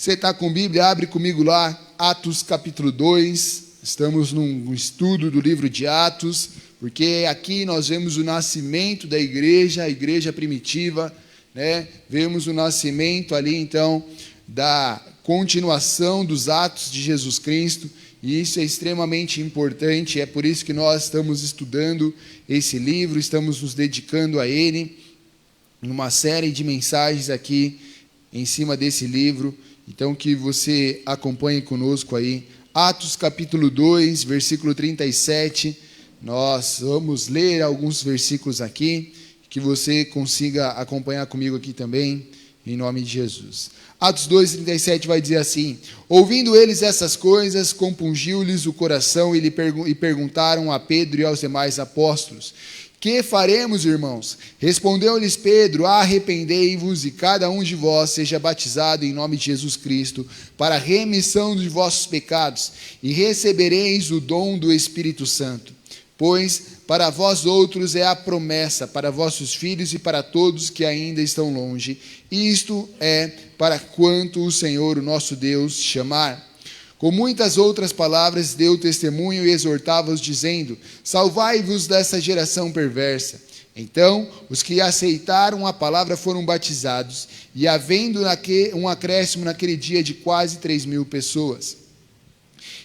Você está com Bíblia? Abre comigo lá, Atos capítulo 2. Estamos num estudo do livro de Atos, porque aqui nós vemos o nascimento da igreja, a igreja primitiva, né? Vemos o nascimento ali, então, da continuação dos atos de Jesus Cristo, e isso é extremamente importante. É por isso que nós estamos estudando esse livro, estamos nos dedicando a ele, numa série de mensagens aqui em cima desse livro. Então, que você acompanhe conosco aí, Atos capítulo 2, versículo 37, nós vamos ler alguns versículos aqui, que você consiga acompanhar comigo aqui também, em nome de Jesus. Atos 2, 37 vai dizer assim: ouvindo eles essas coisas, compungiu-lhes o coração e perguntaram a Pedro e aos demais apóstolos: que faremos, irmãos? Respondeu-lhes Pedro: arrependei-vos e cada um de vós seja batizado em nome de Jesus Cristo para a remissão de vossos pecados, e recebereis o dom do Espírito Santo. Pois para vós outros é a promessa, para vossos filhos e para todos que ainda estão longe. Isto é para quanto o Senhor, o nosso Deus, chamar. Com muitas outras palavras deu testemunho e exortava-os, dizendo: salvai-vos dessa geração perversa. Então os que aceitaram a palavra foram batizados, e havendo um acréscimo naquele dia de quase 3.000 pessoas.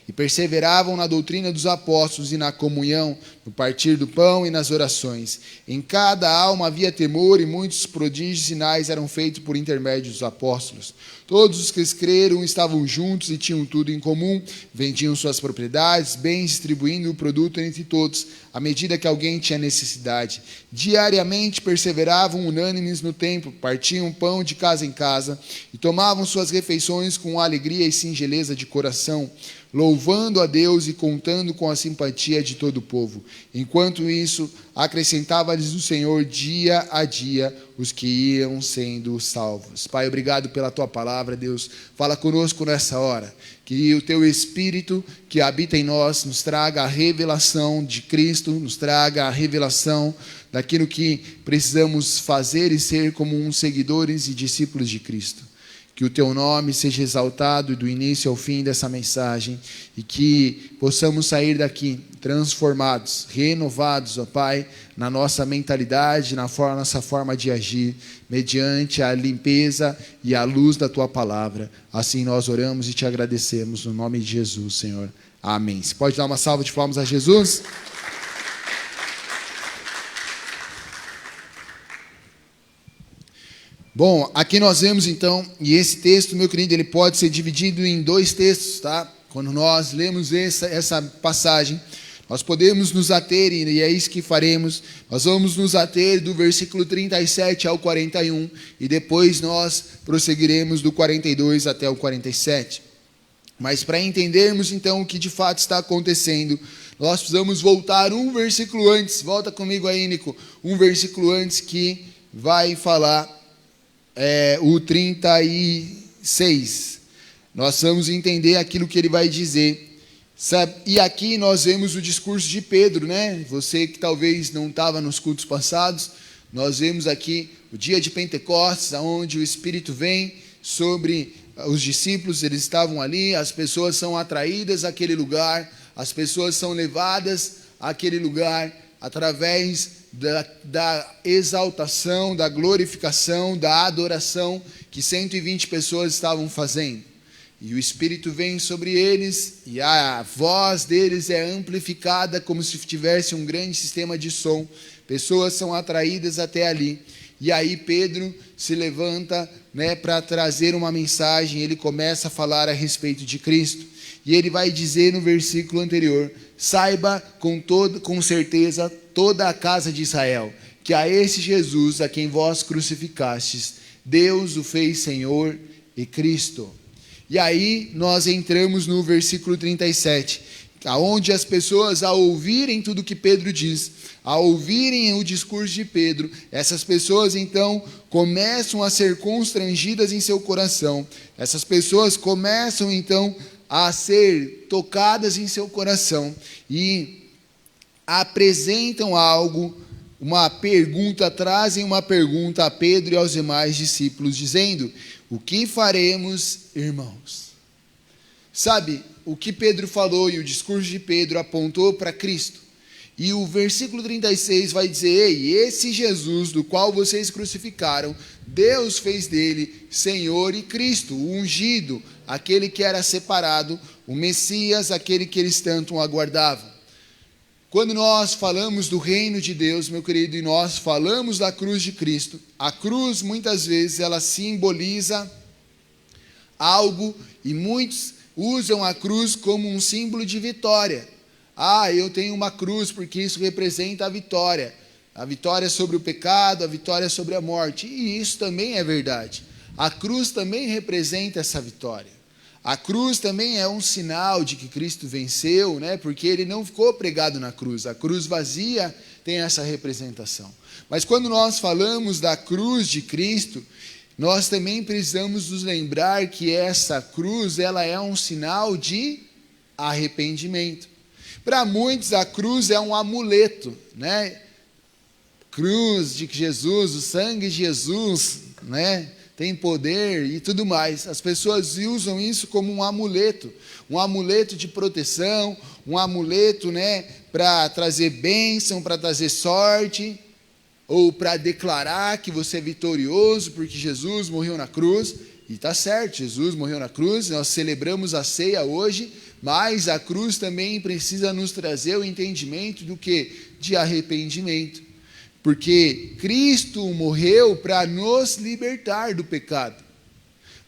E perseveravam na doutrina dos apóstolos e na comunhão, no partir do pão e nas orações. Em cada alma havia temor, e muitos prodígios e sinais eram feitos por intermédio dos apóstolos. Todos os que creram estavam juntos e tinham tudo em comum, vendiam suas propriedades, bens, distribuindo o produto entre todos, à medida que alguém tinha necessidade. Diariamente perseveravam unânimes no templo, partiam pão de casa em casa, e tomavam suas refeições com alegria e singeleza de coração, louvando a Deus e contando com a simpatia de todo o povo. Enquanto isso, acrescentava-lhes o Senhor dia a dia os que iam sendo salvos. Pai, obrigado pela Tua palavra, Deus. Fala conosco nessa hora. Que o Teu Espírito que habita em nós nos traga a revelação de Cristo, nos traga a revelação daquilo que precisamos fazer e ser como uns seguidores e discípulos de Cristo. Que o Teu nome seja exaltado do início ao fim dessa mensagem, e que possamos sair daqui transformados, renovados, ó Pai, na nossa mentalidade, nossa forma de agir, mediante a limpeza e a luz da Tua palavra. Assim nós oramos e Te agradecemos, no nome de Jesus, Senhor. Amém. Você pode dar uma salva de palmas a Jesus? Bom, aqui nós vemos então, e esse texto, meu querido, ele pode ser dividido em dois textos, tá? Quando nós lemos essa passagem, nós podemos nos ater, e é isso que faremos. Nós vamos nos ater do versículo 37 ao 41, e depois nós prosseguiremos do 42 até o 47. Mas para entendermos então o que de fato está acontecendo, nós precisamos voltar um versículo antes. Volta comigo aí, Nico. Um versículo antes, que vai falar o 36. Nós vamos entender aquilo que ele vai dizer. Sabe? E aqui nós vemos o discurso de Pedro, né? Você que talvez não estava nos cultos passados, nós vemos aqui o dia de Pentecostes, onde o Espírito vem sobre os discípulos. Eles estavam ali, as pessoas são atraídas àquele lugar, as pessoas são levadas àquele lugar através da exaltação, da glorificação, da adoração que 120 pessoas estavam fazendo. E o Espírito vem sobre eles, e a voz deles é amplificada como se tivesse um grande sistema de som. Pessoas são atraídas até ali. E aí Pedro se levanta, né, para trazer uma mensagem. Ele começa a falar a respeito de Cristo. E ele vai dizer no versículo anterior: saiba com certeza toda a casa de Israel, que a esse Jesus, a quem vós crucificastes, Deus o fez Senhor e Cristo. E aí nós entramos no versículo 37, aonde as pessoas, ao ouvirem tudo que Pedro diz, ao ouvirem o discurso de Pedro, essas pessoas então começam a ser constrangidas em seu coração. Essas pessoas começam então a ser tocadas em seu coração e apresentam algo, uma pergunta, trazem uma pergunta a Pedro e aos demais discípulos, dizendo: O que faremos, irmãos? Sabe, o que Pedro falou e o discurso de Pedro apontou para Cristo. E o versículo 36 vai dizer: ei, esse Jesus do qual vocês crucificaram, Deus fez dele Senhor e Cristo, o ungido, aquele que era separado, o Messias, aquele que eles tanto aguardavam. Quando nós falamos do reino de Deus, meu querido, e nós falamos da cruz de Cristo, a cruz muitas vezes ela simboliza algo, e muitos usam a cruz como um símbolo de vitória. Eu tenho uma cruz porque isso representa a vitória sobre o pecado, a vitória sobre a morte, e isso também é verdade. A cruz também representa essa vitória. A cruz também é um sinal de que Cristo venceu, né? Porque ele não ficou pregado na cruz. A cruz vazia tem essa representação. Mas quando nós falamos da cruz de Cristo, nós também precisamos nos lembrar que essa cruz, ela é um sinal de arrependimento. Para muitos, a cruz é um amuleto, né? Cruz de Jesus, o sangue de Jesus, né? Tem poder e tudo mais. As pessoas usam isso como um amuleto de proteção, um amuleto, né, para trazer bênção, para trazer sorte, ou para declarar que você é vitorioso, porque Jesus morreu na cruz. E está certo, Jesus morreu na cruz, nós celebramos a ceia hoje, mas a cruz também precisa nos trazer o entendimento do que? De arrependimento. Porque Cristo morreu para nos libertar do pecado,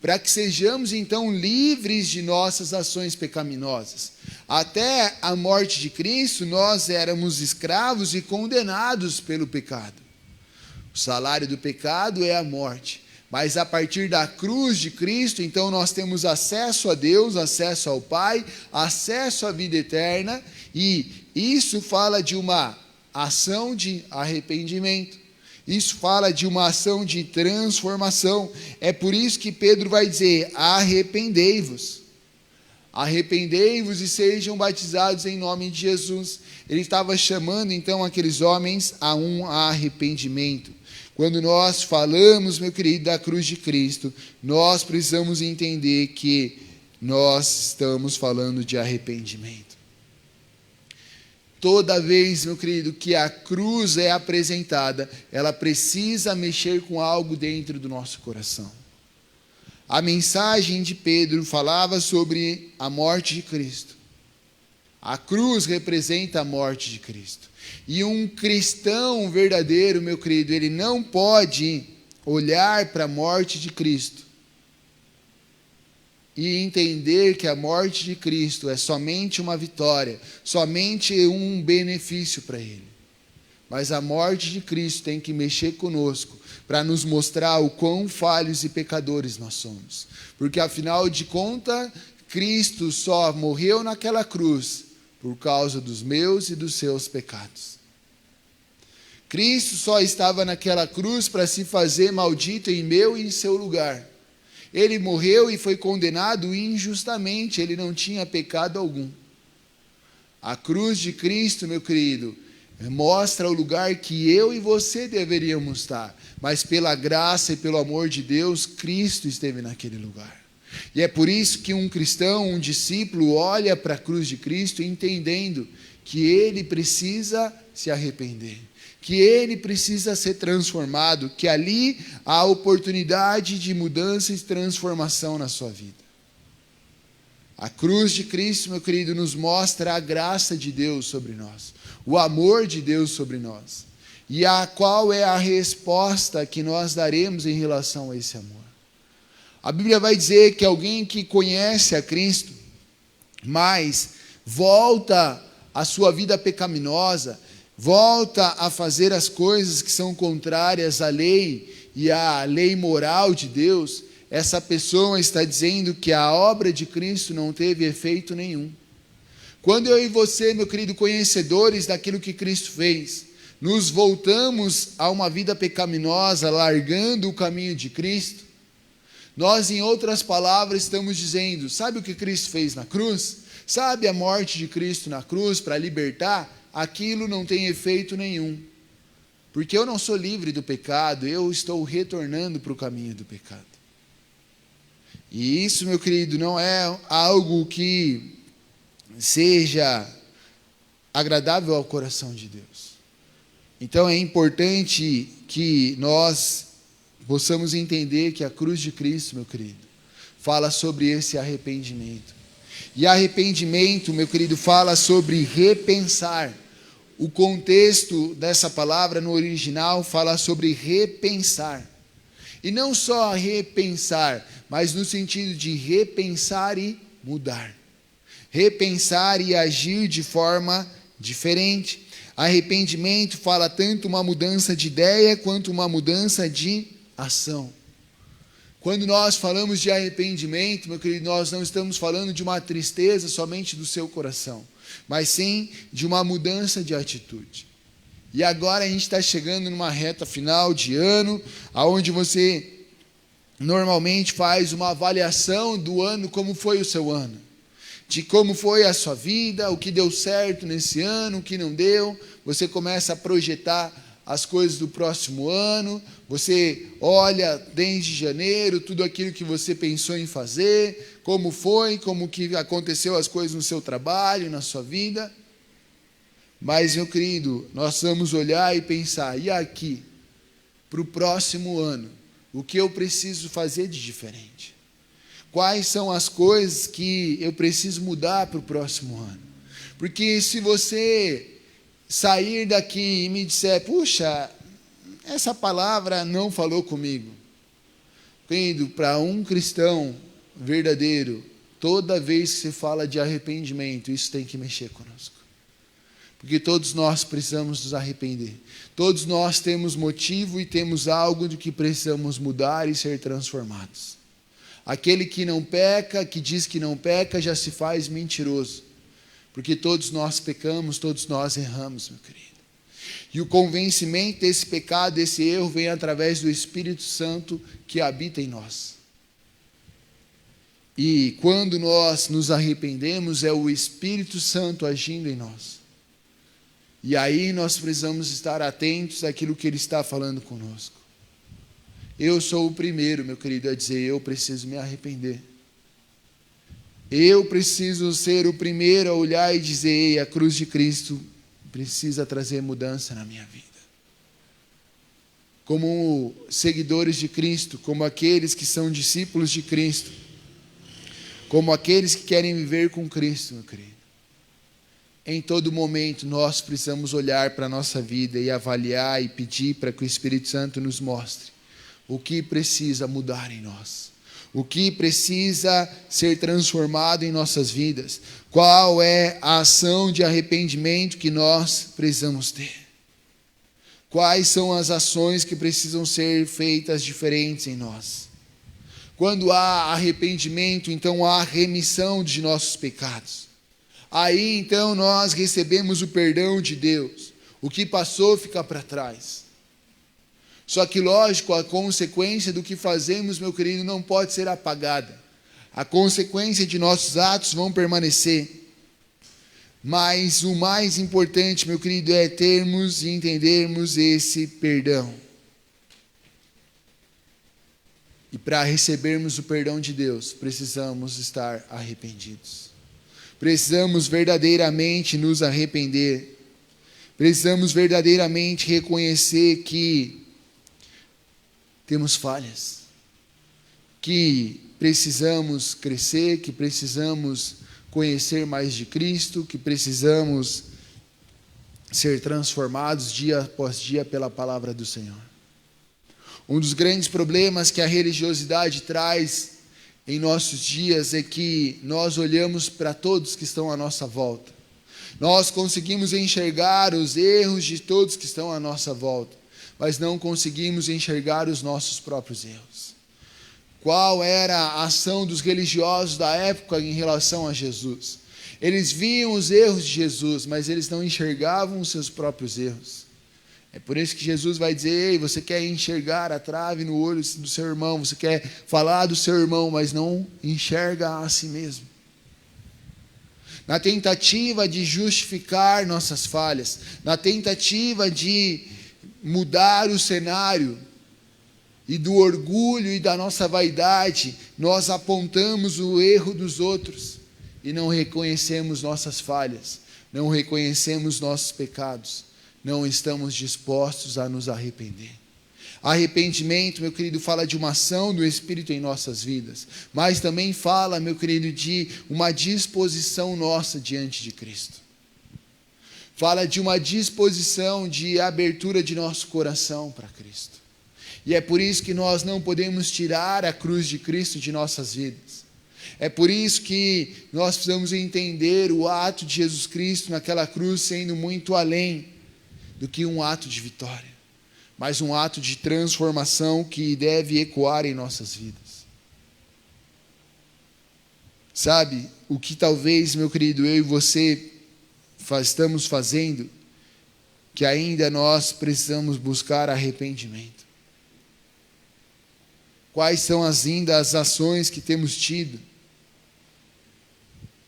para que sejamos então livres de nossas ações pecaminosas. Até a morte de Cristo, nós éramos escravos e condenados pelo pecado. O salário do pecado é a morte. Mas a partir da cruz de Cristo, então nós temos acesso a Deus, acesso ao Pai, acesso à vida eterna, e isso fala de uma ação de arrependimento. Isso fala de uma ação de transformação. É por isso que Pedro vai dizer: arrependei-vos. Arrependei-vos e sejam batizados em nome de Jesus. Ele estava chamando então aqueles homens a um arrependimento. Quando nós falamos, meu querido, da cruz de Cristo, nós precisamos entender que nós estamos falando de arrependimento. Toda vez, meu querido, que a cruz é apresentada, ela precisa mexer com algo dentro do nosso coração. A mensagem de Pedro falava sobre a morte de Cristo. A cruz representa a morte de Cristo. E um cristão verdadeiro, meu querido, ele não pode olhar para a morte de Cristo e entender que a morte de Cristo é somente uma vitória, somente um benefício para ele. Mas a morte de Cristo tem que mexer conosco para nos mostrar o quão falhos e pecadores nós somos. Porque afinal de contas, Cristo só morreu naquela cruz por causa dos meus e dos seus pecados. Cristo só estava naquela cruz para se fazer maldito em meu e em seu lugar. Ele morreu e foi condenado injustamente, ele não tinha pecado algum. A cruz de Cristo, meu querido, mostra o lugar que eu e você deveríamos estar, mas pela graça e pelo amor de Deus, Cristo esteve naquele lugar. E é por isso que um cristão, um discípulo, olha para a cruz de Cristo entendendo que ele precisa se arrepender, que ele precisa ser transformado, que ali há oportunidade de mudança e transformação na sua vida. A cruz de Cristo, meu querido, nos mostra a graça de Deus sobre nós, o amor de Deus sobre nós, e qual é a resposta que nós daremos em relação a esse amor. A Bíblia vai dizer que alguém que conhece a Cristo, mas volta à sua vida pecaminosa, volta a fazer as coisas que são contrárias à lei e à lei moral de Deus, essa pessoa está dizendo que a obra de Cristo não teve efeito nenhum. Quando eu e você, meu querido, conhecedores daquilo que Cristo fez, nos voltamos a uma vida pecaminosa, largando o caminho de Cristo, nós, em outras palavras, estamos dizendo: sabe o que Cristo fez na cruz? Sabe a morte de Cristo na cruz para libertar? Aquilo não tem efeito nenhum, porque eu não sou livre do pecado, eu estou retornando para o caminho do pecado. E isso, meu querido, não é algo que seja agradável ao coração de Deus. Então é importante que nós possamos entender que a cruz de Cristo, meu querido, fala sobre esse arrependimento. E arrependimento, meu querido, fala sobre repensar. O contexto dessa palavra no original fala sobre repensar. E não só repensar, mas no sentido de repensar e mudar. Repensar e agir de forma diferente. Arrependimento fala tanto uma mudança de ideia quanto uma mudança de ação. Quando nós falamos de arrependimento, meu querido, nós não estamos falando de uma tristeza somente do seu coração, mas sim de uma mudança de atitude. E agora a gente está chegando numa reta final de ano, onde você normalmente faz uma avaliação do ano, como foi o seu ano, de como foi a sua vida, o que deu certo nesse ano, o que não deu. Você começa a projetar as coisas do próximo ano, você olha desde janeiro, tudo aquilo que você pensou em fazer, como foi, como que aconteceu as coisas no seu trabalho, na sua vida. Mas, meu querido, nós vamos olhar e pensar, e aqui, para o próximo ano, o que eu preciso fazer de diferente? Quais são as coisas que eu preciso mudar para o próximo ano? Porque se você sair daqui e me disser, puxa, essa palavra não falou comigo. Querido, para um cristão verdadeiro, toda vez que se fala de arrependimento, isso tem que mexer conosco. Porque todos nós precisamos nos arrepender. Todos nós temos motivo e temos algo do que precisamos mudar e ser transformados. Aquele que não peca, que diz que não peca, já se faz mentiroso. Porque todos nós pecamos, todos nós erramos, meu querido. E o convencimento desse pecado, desse erro, vem através do Espírito Santo que habita em nós. E quando nós nos arrependemos, é o Espírito Santo agindo em nós. E aí nós precisamos estar atentos àquilo que Ele está falando conosco. Eu sou o primeiro, meu querido, a dizer, eu preciso me arrepender. Eu preciso ser o primeiro a olhar e dizer, ei, a cruz de Cristo precisa trazer mudança na minha vida. Como seguidores de Cristo, como aqueles que são discípulos de Cristo, como aqueles que querem viver com Cristo, meu querido. Em todo momento nós precisamos olhar para a nossa vida e avaliar e pedir para que o Espírito Santo nos mostre o que precisa mudar em nós. O que precisa ser transformado em nossas vidas? Qual é a ação de arrependimento que nós precisamos ter? Quais são as ações que precisam ser feitas diferentes em nós? Quando há arrependimento, então há remissão de nossos pecados. Aí então nós recebemos o perdão de Deus. O que passou fica para trás. Só que, lógico, a consequência do que fazemos, meu querido, não pode ser apagada. A consequência de nossos atos vão permanecer. Mas o mais importante, meu querido, é termos e entendermos esse perdão. E para recebermos o perdão de Deus, precisamos estar arrependidos. Precisamos verdadeiramente nos arrepender. Precisamos verdadeiramente reconhecer que temos falhas, que precisamos crescer, que precisamos conhecer mais de Cristo, que precisamos ser transformados dia após dia pela palavra do Senhor. Um dos grandes problemas que a religiosidade traz em nossos dias é que nós olhamos para todos que estão à nossa volta. Nós conseguimos enxergar os erros de todos que estão à nossa volta, mas não conseguimos enxergar os nossos próprios erros. Qual era a ação dos religiosos da época em relação a Jesus? Eles viam os erros de Jesus, mas eles não enxergavam os seus próprios erros. É por isso que Jesus vai dizer, ei, você quer enxergar a trave no olho do seu irmão, você quer falar do seu irmão, mas não enxerga a si mesmo. Na tentativa de justificar nossas falhas, na tentativa de mudar o cenário, e do orgulho e da nossa vaidade, nós apontamos o erro dos outros e não reconhecemos nossas falhas, não reconhecemos nossos pecados, não estamos dispostos a nos arrepender. Arrependimento, meu querido, fala de uma ação do Espírito em nossas vidas, mas também fala, meu querido, de uma disposição nossa diante de Cristo. Fala de uma disposição de abertura de nosso coração para Cristo. E é por isso que nós não podemos tirar a cruz de Cristo de nossas vidas. É por isso que nós precisamos entender o ato de Jesus Cristo naquela cruz sendo muito além do que um ato de vitória, mas um ato de transformação que deve ecoar em nossas vidas. Sabe, o que talvez, meu querido, eu e você estamos fazendo, que ainda nós precisamos buscar arrependimento. Quais são ainda as ações que temos tido,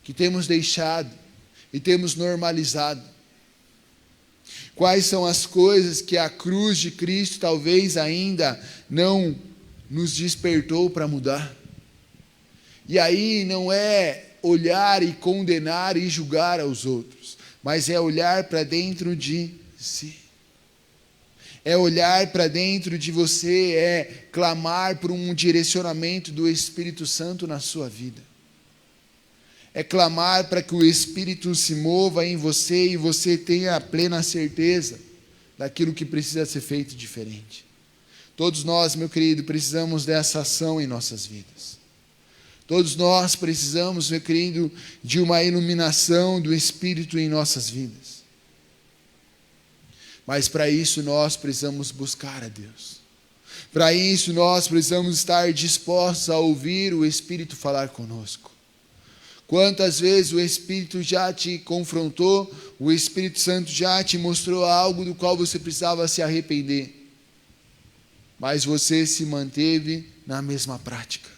que temos deixado e temos normalizado? Quais são as coisas que a cruz de Cristo talvez ainda não nos despertou para mudar? E aí não é olhar e condenar e julgar aos outros, mas é olhar para dentro de si. É olhar para dentro de você, é clamar por um direcionamento do Espírito Santo na sua vida. É clamar para que o Espírito se mova em você e você tenha a plena certeza daquilo que precisa ser feito diferente. Todos nós, meu querido, precisamos dessa ação em nossas vidas. Todos nós precisamos, meu querido, de uma iluminação do Espírito em nossas vidas. Mas para isso nós precisamos buscar a Deus. Para isso nós precisamos estar dispostos a ouvir o Espírito falar conosco. Quantas vezes o Espírito já te confrontou, o Espírito Santo já te mostrou algo do qual você precisava se arrepender, mas você se manteve na mesma prática.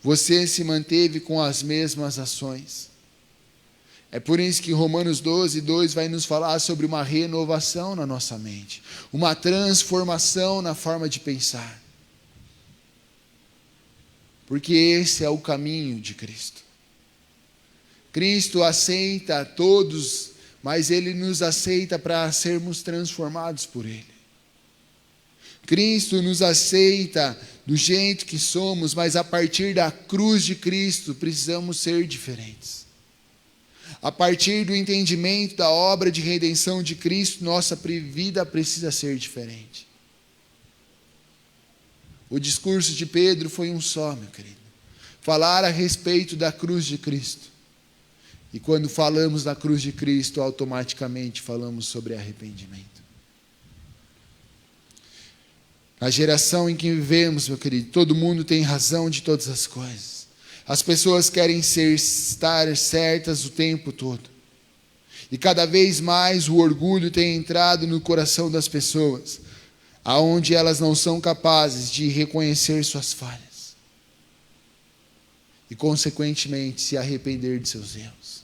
Você se manteve com as mesmas ações. É por isso que Romanos 12:2 vai nos falar sobre uma renovação na nossa mente, uma transformação na forma de pensar. Porque esse é o caminho de Cristo. Cristo aceita a todos, mas Ele nos aceita para sermos transformados por Ele. Cristo nos aceita do jeito que somos, mas a partir da cruz de Cristo precisamos ser diferentes. A partir do entendimento da obra de redenção de Cristo, nossa vida precisa ser diferente. O discurso de Pedro foi um só, meu querido. Falar a respeito da cruz de Cristo. E quando falamos da cruz de Cristo, automaticamente falamos sobre arrependimento. Na geração em que vivemos, meu querido, todo mundo tem razão de todas as coisas. As pessoas querem estar certas o tempo todo. E cada vez mais o orgulho tem entrado no coração das pessoas, aonde elas não são capazes de reconhecer suas falhas. E, consequentemente, se arrepender de seus erros.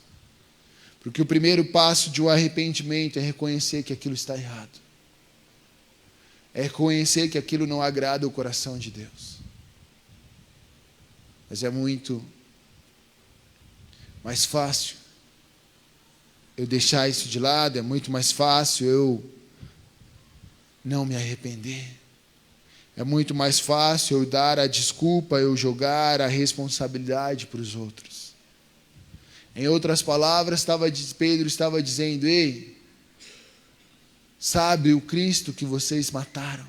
Porque o primeiro passo de um arrependimento é reconhecer que aquilo está errado. É reconhecer que aquilo não agrada o coração de Deus. Mas é muito mais fácil eu deixar isso de lado, é muito mais fácil eu não me arrepender. É muito mais fácil eu dar a desculpa, eu jogar a responsabilidade para os outros. Em outras palavras, Pedro estava dizendo: ei, sabe o Cristo que vocês mataram?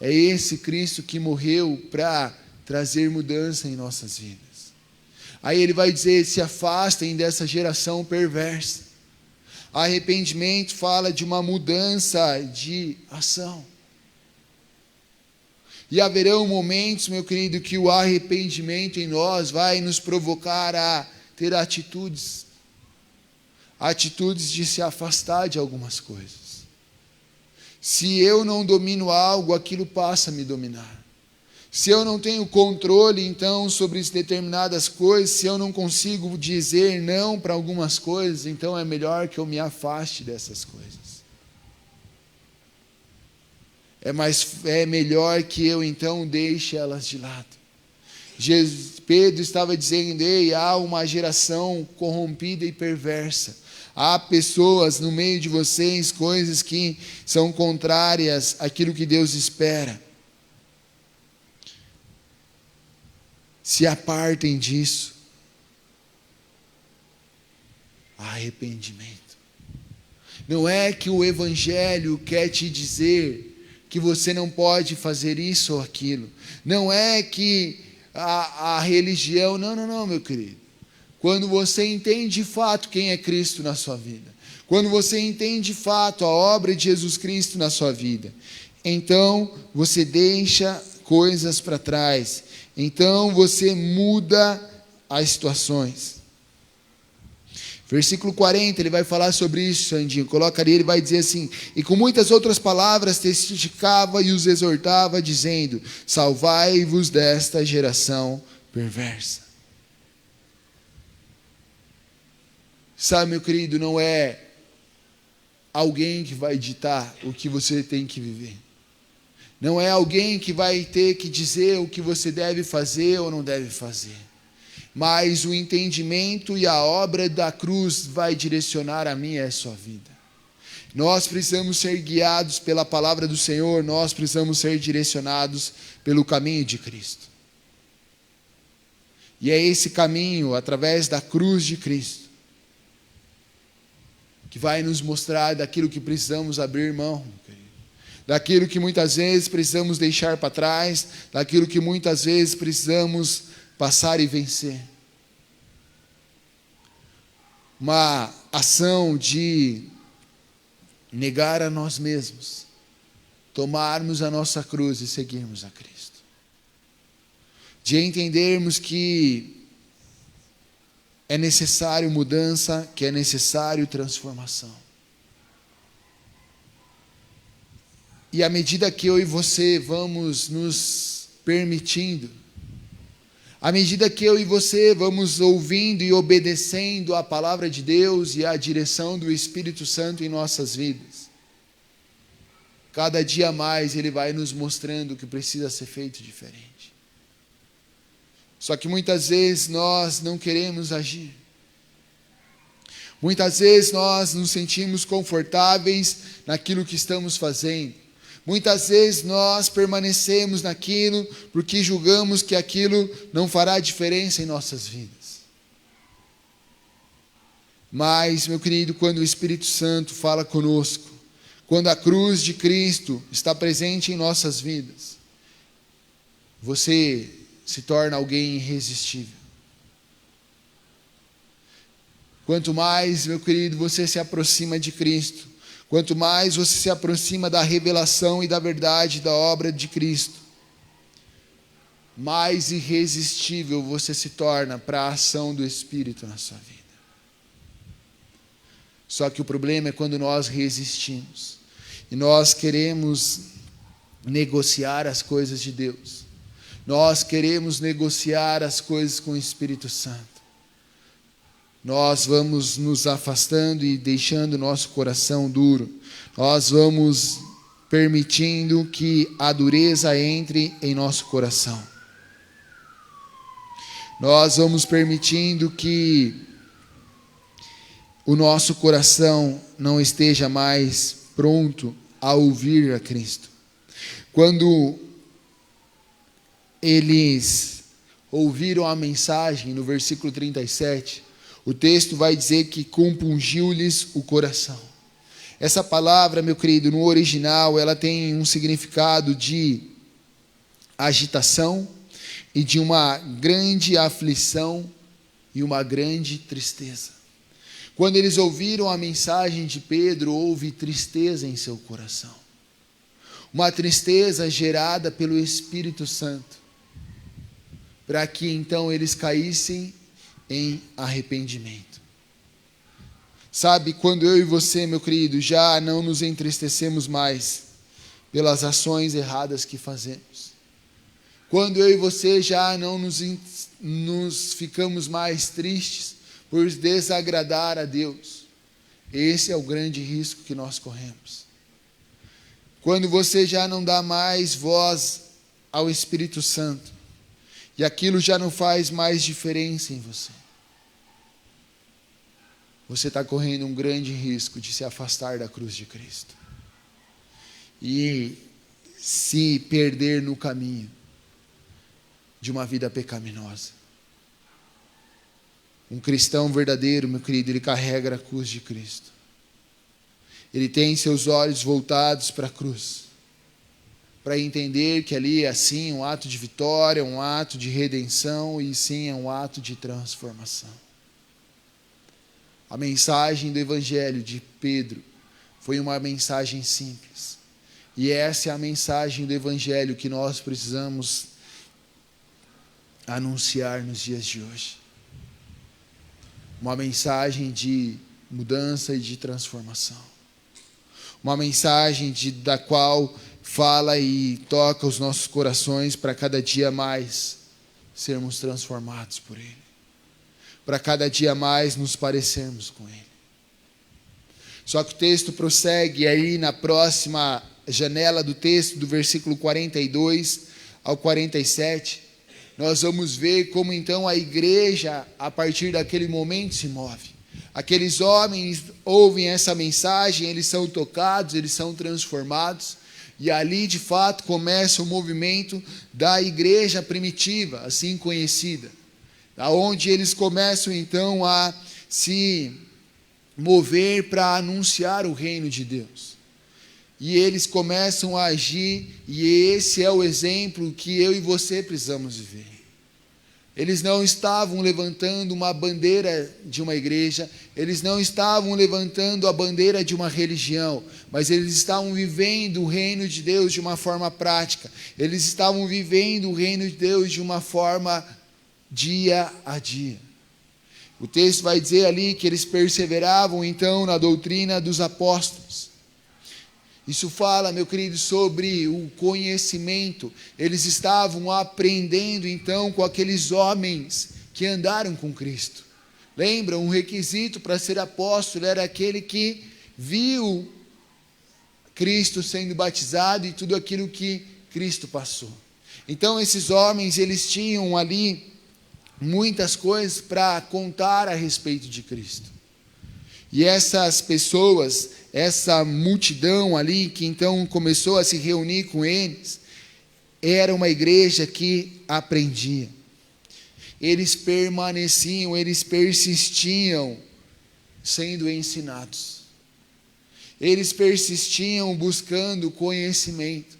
É esse Cristo que morreu para trazer mudança em nossas vidas. Aí ele vai dizer: se afastem dessa geração perversa. Arrependimento fala de uma mudança de ação. E haverão momentos, meu querido, que o arrependimento em nós vai nos provocar a ter atitudes de se afastar de algumas coisas. Se eu não domino algo, aquilo passa a me dominar. Se eu não tenho controle, então, sobre determinadas coisas, se eu não consigo dizer não para algumas coisas, então é melhor que eu me afaste dessas coisas. é melhor que eu então deixe elas de lado. Pedro estava dizendo: ei, há uma geração corrompida e perversa. Há pessoas no meio de vocês, coisas que são contrárias àquilo que Deus espera. Se apartem disso. Arrependimento. Não é que o Evangelho quer te dizer que você não pode fazer isso ou aquilo. Não é que a religião... Não, meu querido. Quando você entende de fato quem é Cristo na sua vida, quando você entende de fato a obra de Jesus Cristo na sua vida, então você deixa coisas para trás, então você muda as situações. Versículo 40, ele vai falar sobre isso, Sandinho, coloca ali, ele vai dizer assim: e com muitas outras palavras testificava e os exortava, dizendo: salvai-vos desta geração perversa. Sabe, meu querido, não é alguém que vai ditar o que você tem que viver. Não é alguém que vai ter que dizer o que você deve fazer ou não deve fazer. Mas o entendimento e a obra da cruz vai direcionar a minha e a sua vida. Nós precisamos ser guiados pela palavra do Senhor, nós precisamos ser direcionados pelo caminho de Cristo. E é esse caminho, através da cruz de Cristo, que vai nos mostrar daquilo que precisamos abrir mão, daquilo que muitas vezes precisamos deixar para trás, daquilo que muitas vezes precisamos passar e vencer. Uma ação de negar a nós mesmos, tomarmos a nossa cruz e seguirmos a Cristo. De entendermos que é necessário mudança, que é necessário transformação. E à medida que eu e você vamos nos permitindo, à medida que eu e você vamos ouvindo e obedecendo a palavra de Deus e a direção do Espírito Santo em nossas vidas, cada dia mais Ele vai nos mostrando o que precisa ser feito diferente. Só que muitas vezes nós não queremos agir. Muitas vezes nós nos sentimos confortáveis naquilo que estamos fazendo. Muitas vezes nós permanecemos naquilo porque julgamos que aquilo não fará diferença em nossas vidas. Mas, meu querido, quando o Espírito Santo fala conosco, quando a cruz de Cristo está presente em nossas vidas, você se torna alguém irresistível. Quanto mais, meu querido, você se aproxima de Cristo, quanto mais você se aproxima da revelação e da verdade da obra de Cristo, mais irresistível você se torna para a ação do Espírito na sua vida. Só que o problema é quando nós resistimos e nós queremos negociar as coisas de Deus. Nós queremos negociar as coisas com o Espírito Santo. Nós vamos nos afastando e deixando nosso coração duro. Nós vamos permitindo que a dureza entre em nosso coração. Nós vamos permitindo que o nosso coração não esteja mais pronto a ouvir a Cristo. Quando eles ouviram a mensagem, no versículo 37, o texto vai dizer que compungiu-lhes o coração. Essa palavra, meu querido, no original, ela tem um significado de agitação e de uma grande aflição e uma grande tristeza. Quando eles ouviram a mensagem de Pedro, houve tristeza em seu coração. Uma tristeza gerada pelo Espírito Santo, para que então eles caíssem em arrependimento. Sabe, quando eu e você, meu querido, já não nos entristecemos mais pelas ações erradas que fazemos, quando eu e você já não nos ficamos mais tristes por desagradar a Deus, esse é o grande risco que nós corremos. Quando você já não dá mais voz ao Espírito Santo, e aquilo já não faz mais diferença em você, você está correndo um grande risco de se afastar da cruz de Cristo e se perder no caminho de uma vida pecaminosa. Um cristão verdadeiro, meu querido, ele carrega a cruz de Cristo. Ele tem seus olhos voltados para a cruz, para entender que ali é sim um ato de vitória, um ato de redenção e sim é um ato de transformação. A mensagem do Evangelho de Pedro foi uma mensagem simples. E essa é a mensagem do Evangelho que nós precisamos anunciar nos dias de hoje. Uma mensagem de mudança e de transformação. Uma mensagem da qual fala e toca os nossos corações para cada dia mais sermos transformados por Ele. Para cada dia mais nos parecermos com Ele. Só que o texto prossegue aí na próxima janela do texto, do versículo 42 ao 47, nós vamos ver como então a igreja, a partir daquele momento, se move. Aqueles homens ouvem essa mensagem, eles são tocados, eles são transformados, e ali de fato começa o movimento da igreja primitiva, assim conhecida, aonde eles começam então a se mover para anunciar o reino de Deus. E eles começam a agir, e esse é o exemplo que eu e você precisamos viver. Eles não estavam levantando uma bandeira de uma igreja, eles não estavam levantando a bandeira de uma religião, mas eles estavam vivendo o reino de Deus de uma forma prática. Eles estavam vivendo o reino de Deus de uma forma dia a dia. O texto vai dizer ali que eles perseveravam então na doutrina dos apóstolos. Isso fala, meu querido, sobre o conhecimento. Eles estavam aprendendo então com aqueles homens que andaram com Cristo. Lembra, um requisito para ser apóstolo era aquele que viu Cristo sendo batizado e tudo aquilo que Cristo passou. Então esses homens, eles tinham ali muitas coisas para contar a respeito de Cristo. E essas pessoas, essa multidão ali, que então começou a se reunir com eles, era uma igreja que aprendia. Eles permaneciam, eles persistiam sendo ensinados. Eles persistiam buscando conhecimento.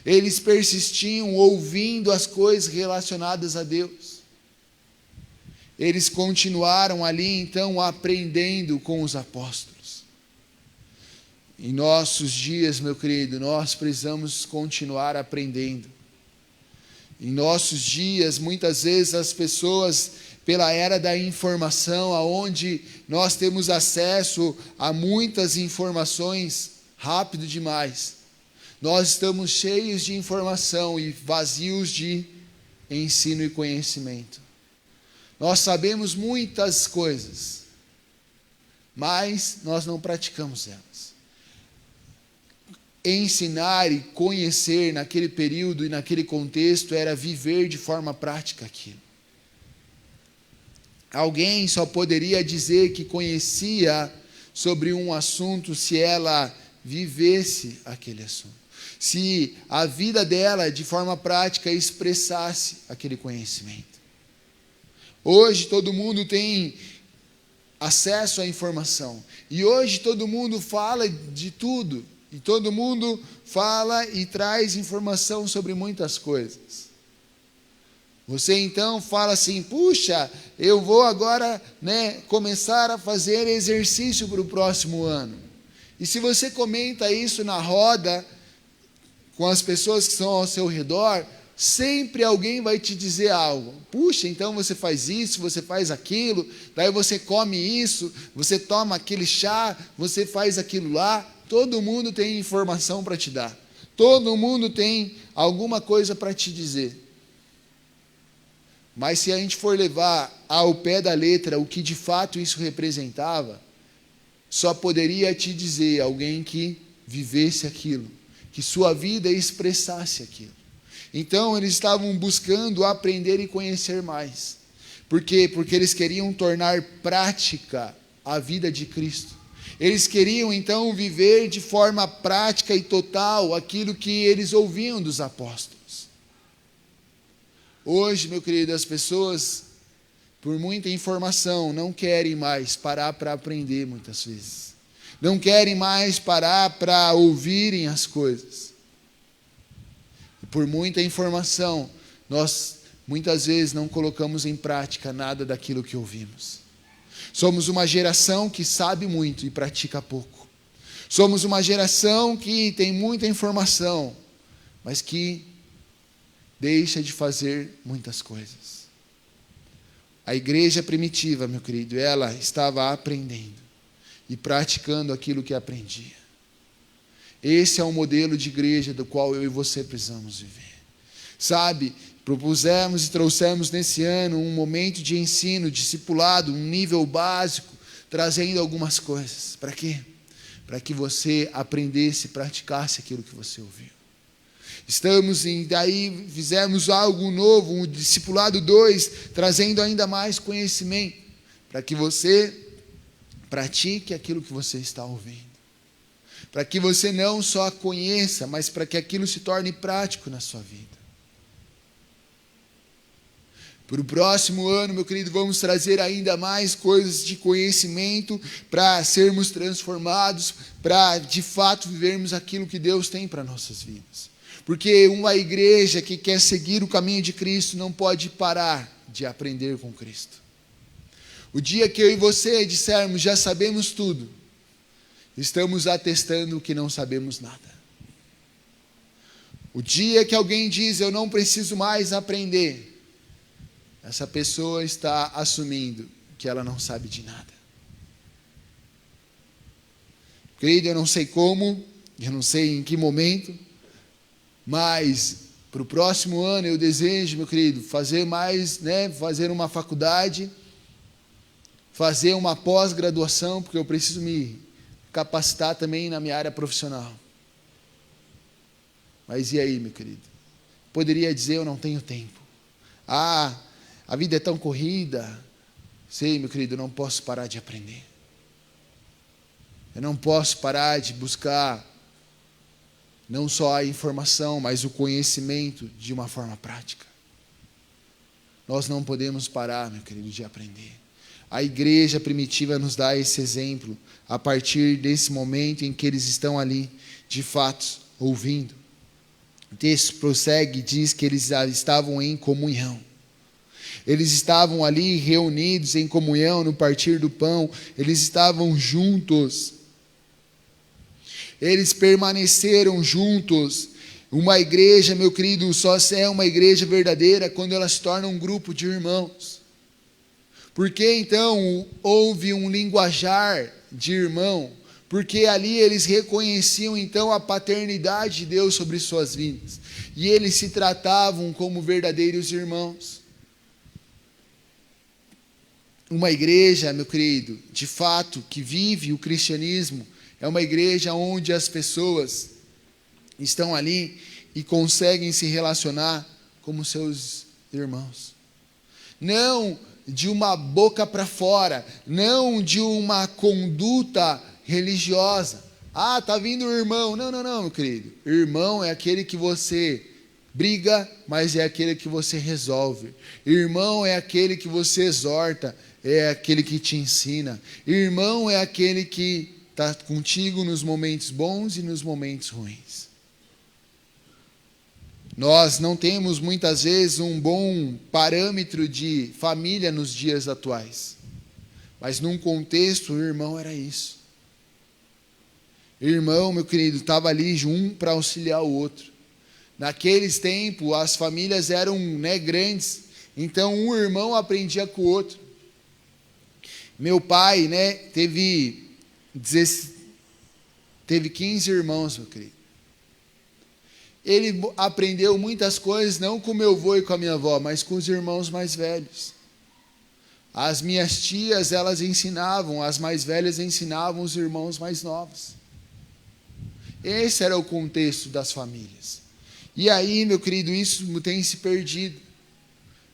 Eles persistiam ouvindo as coisas relacionadas a Deus. Eles continuaram ali, então, aprendendo com os apóstolos. Em nossos dias, meu querido, nós precisamos continuar aprendendo. Em nossos dias, muitas vezes as pessoas, pela era da informação, aonde nós temos acesso a muitas informações rápido demais, nós estamos cheios de informação e vazios de ensino e conhecimento. Nós sabemos muitas coisas, mas nós não praticamos elas. Ensinar e conhecer naquele período e naquele contexto era viver de forma prática aquilo. Alguém só poderia dizer que conhecia sobre um assunto se ela vivesse aquele assunto. Se a vida dela, de forma prática, expressasse aquele conhecimento. Hoje todo mundo tem acesso à informação. E hoje todo mundo fala de tudo. E todo mundo fala e traz informação sobre muitas coisas. Você então fala assim, puxa, eu vou agora começar a fazer exercício para o próximo ano. E se você comenta isso na roda, com as pessoas que estão ao seu redor, sempre alguém vai te dizer algo. Puxa, então você faz isso, você faz aquilo, daí você come isso, você toma aquele chá, você faz aquilo lá. Todo mundo tem informação para te dar. Todo mundo tem alguma coisa para te dizer. Mas se a gente for levar ao pé da letra o que de fato isso representava, só poderia te dizer alguém que vivesse aquilo, que sua vida expressasse aquilo. Então eles estavam buscando aprender e conhecer mais. Por quê? Porque eles queriam tornar prática a vida de Cristo. Eles queriam então viver de forma prática e total aquilo que eles ouviam dos apóstolos. Hoje, meu querido, as pessoas, por muita informação, não querem mais parar para aprender muitas vezes. Não querem mais parar para ouvirem as coisas. E por muita informação, nós muitas vezes não colocamos em prática nada daquilo que ouvimos. Somos uma geração que sabe muito e pratica pouco. Somos uma geração que tem muita informação, mas que deixa de fazer muitas coisas. A igreja primitiva, meu querido, ela estava aprendendo e praticando aquilo que aprendia. Esse é o modelo de igreja do qual eu e você precisamos viver. Sabe, propusemos e trouxemos nesse ano um momento de ensino, discipulado, um nível básico, trazendo algumas coisas. Para quê? Para que você aprendesse e praticasse aquilo que você ouviu. Daí fizemos algo novo, um discipulado 2, trazendo ainda mais conhecimento, para que você pratique aquilo que você está ouvindo. Para que você não só conheça, mas para que aquilo se torne prático na sua vida. Para o próximo ano, meu querido, vamos trazer ainda mais coisas de conhecimento para sermos transformados, para de fato vivermos aquilo que Deus tem para nossas vidas. Porque uma igreja que quer seguir o caminho de Cristo não pode parar de aprender com Cristo. O dia que eu e você dissermos, já sabemos tudo, estamos atestando que não sabemos nada. O dia que alguém diz, eu não preciso mais aprender, essa pessoa está assumindo que ela não sabe de nada. Querido, eu não sei como, eu não sei em que momento, mas para o próximo ano eu desejo, meu querido, fazer mais, fazer uma faculdade, fazer uma pós-graduação, porque eu preciso me capacitar também na minha área profissional. Mas e aí, meu querido? Poderia dizer, eu não tenho tempo. A vida é tão corrida. Sei, meu querido, eu não posso parar de aprender. Eu não posso parar de buscar não só a informação, mas o conhecimento de uma forma prática. Nós não podemos parar, meu querido, de aprender. A igreja primitiva nos dá esse exemplo, a partir desse momento em que eles estão ali, de fato, ouvindo. O texto prossegue e diz que eles estavam em comunhão. Eles estavam ali reunidos em comunhão, no partir do pão, eles estavam juntos. Eles permaneceram juntos. Uma igreja, meu querido, só é uma igreja verdadeira quando ela se torna um grupo de irmãos. Porque então houve um linguajar de irmão? Porque ali eles reconheciam então a paternidade de Deus sobre suas vidas. E eles se tratavam como verdadeiros irmãos. Uma igreja, meu querido, de fato, que vive o cristianismo, é uma igreja onde as pessoas estão ali e conseguem se relacionar como seus irmãos. Não de uma boca para fora, não de uma conduta religiosa. Tá vindo o irmão. Não, meu querido. Irmão é aquele que você briga, mas é aquele que você resolve. Irmão é aquele que você exorta, é aquele que te ensina. Irmão é aquele que está contigo nos momentos bons e nos momentos ruins. Nós não temos muitas vezes um bom parâmetro de família nos dias atuais. Mas num contexto, o irmão era isso. Irmão, meu querido, estava ali um para auxiliar o outro. Naqueles tempos, as famílias eram grandes. Então, um irmão aprendia com o outro. Meu pai, teve 15 irmãos, meu querido. Ele aprendeu muitas coisas, não com meu avô e com a minha avó, mas com os irmãos mais velhos. As minhas tias, elas ensinavam, as mais velhas ensinavam os irmãos mais novos. Esse era o contexto das famílias. E aí, meu querido, isso tem se perdido.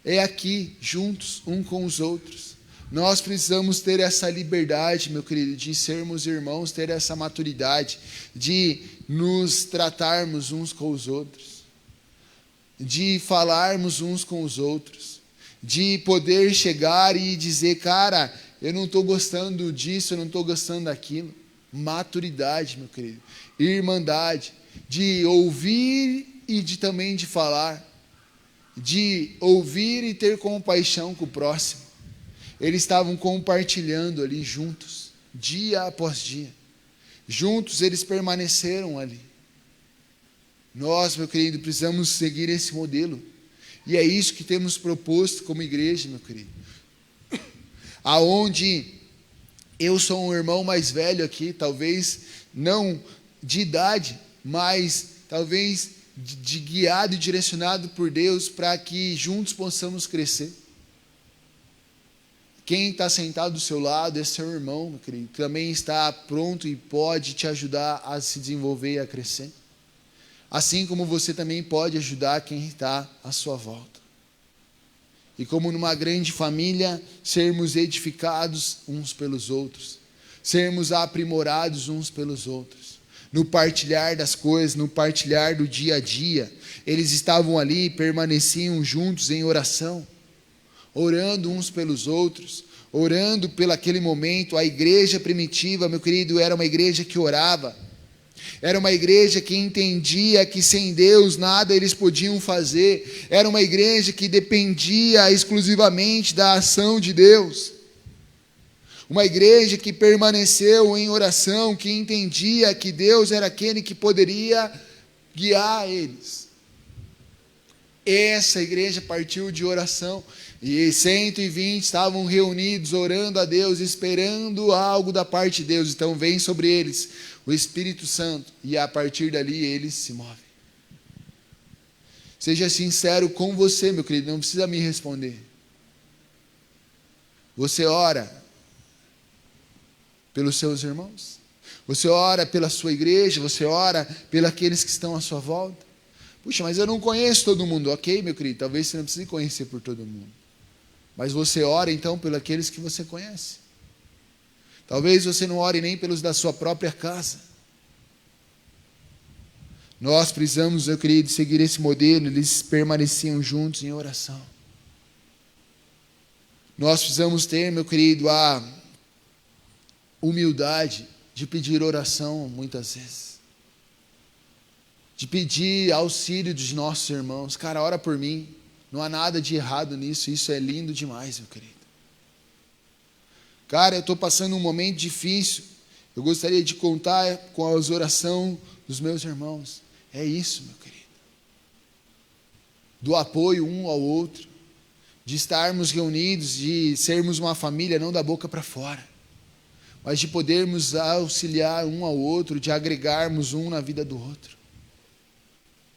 É aqui, juntos, um com os outros. Nós precisamos ter essa liberdade, meu querido, de sermos irmãos, ter essa maturidade, de nos tratarmos uns com os outros, de falarmos uns com os outros, de poder chegar e dizer, cara, eu não estou gostando disso, eu não estou gostando daquilo. Maturidade, meu querido, irmandade, de ouvir e também de falar, de ouvir e ter compaixão com o próximo. Eles estavam compartilhando ali juntos, dia após dia. Juntos eles permaneceram ali. Nós, meu querido, precisamos seguir esse modelo. E é isso que temos proposto como igreja, meu querido. Aonde eu sou um irmão mais velho aqui, talvez não de idade, mas talvez de guiado e direcionado por Deus para que juntos possamos crescer. Quem está sentado do seu lado é seu irmão, meu querido, também está pronto e pode te ajudar a se desenvolver e a crescer. Assim como você também pode ajudar quem está à sua volta. E como numa grande família, sermos edificados uns pelos outros, sermos aprimorados uns pelos outros, no partilhar das coisas, no partilhar do dia a dia. Eles estavam ali, permaneciam juntos em oração, orando uns pelos outros, orando pelo aquele momento. A igreja primitiva, meu querido, era uma igreja que orava, era uma igreja que entendia que sem Deus nada eles podiam fazer, era uma igreja que dependia exclusivamente da ação de Deus, uma igreja que permaneceu em oração, que entendia que Deus era aquele que poderia guiar eles. Essa igreja partiu de oração, e 120 estavam reunidos, orando a Deus, esperando algo da parte de Deus. Então vem sobre eles o Espírito Santo, e a partir dali eles se movem. Seja sincero com você, meu querido, não precisa me responder. Você ora pelos seus irmãos? Você ora pela sua igreja? Você ora pelos aqueles que estão à sua volta? Puxa, mas eu não conheço todo mundo. Ok, meu querido, talvez você não precise conhecer por todo mundo. Mas você ora então pelos aqueles que você conhece. Talvez você não ore nem pelos da sua própria casa. Nós precisamos, meu querido, seguir esse modelo. Eles permaneciam juntos em oração. Nós precisamos ter, meu querido, a humildade de pedir oração muitas vezes. De pedir auxílio dos nossos irmãos. Cara, ora por mim. Não há nada de errado nisso. Isso é lindo demais, meu querido. Cara, eu estou passando um momento difícil. Eu gostaria de contar com as orações dos meus irmãos. É isso, meu querido. Do apoio um ao outro. De estarmos reunidos, de sermos uma família, não da boca para fora, mas de podermos auxiliar um ao outro, de agregarmos um na vida do outro.